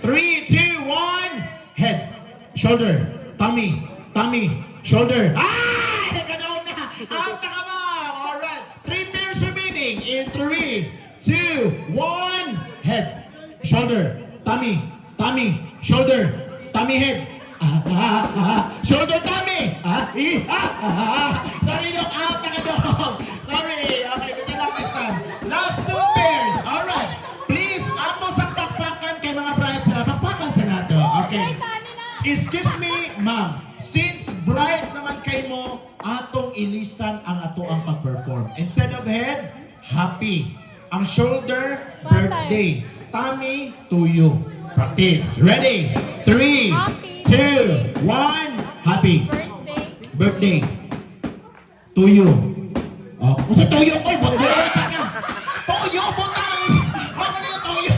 3, 2, 1. Head, shoulder, tummy, shoulder. Ah! Nagkanaon na! Out na ka, ma'am! Alright. 3 pairs remaining in 3, 2, 1. Head, shoulder, tummy, shoulder, tummy, head. Shoulder, tummy! Sorry, look out na ka, dog! Sorry. Okay, better luck next time. Last 2 pairs. Alright. Please, ako sa pakpakan kay mga brides sila. Pakpakan sa nato. Okay. Excuse me, ma'am. Since bride naman kay mo, atong ilisan ang ato ang pag-perform. Instead of head, happy. Ang shoulder, birthday. Tummy, to you. Practice. Ready? 3, 2, 1. Happy. Birthday. To you. Oh, kasi toyo ko, buto ka na. Toyo, buta lang. Baka na yung toyo.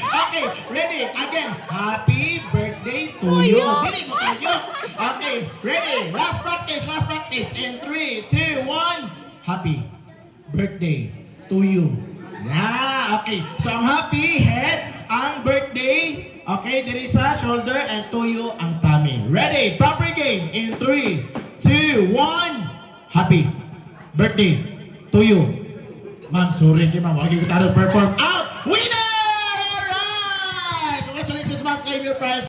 Okay, ready? Again. Happy birthday to you. Dili mo toyo. Okay, ready? Last practice. In 3, 2, 1. Happy birthday to you. Yeah, okay. So, ang happy head, ang birthday, okay, there is a shoulder, and to you, ang tummy. Ready? Proper game. In 3, 2, 1. Happy birthday to you. Ma'am, sorry kayo, ma'am. Wala kayo perform out. Winner! Alright! Congratulations, ma'am. Claim your prize.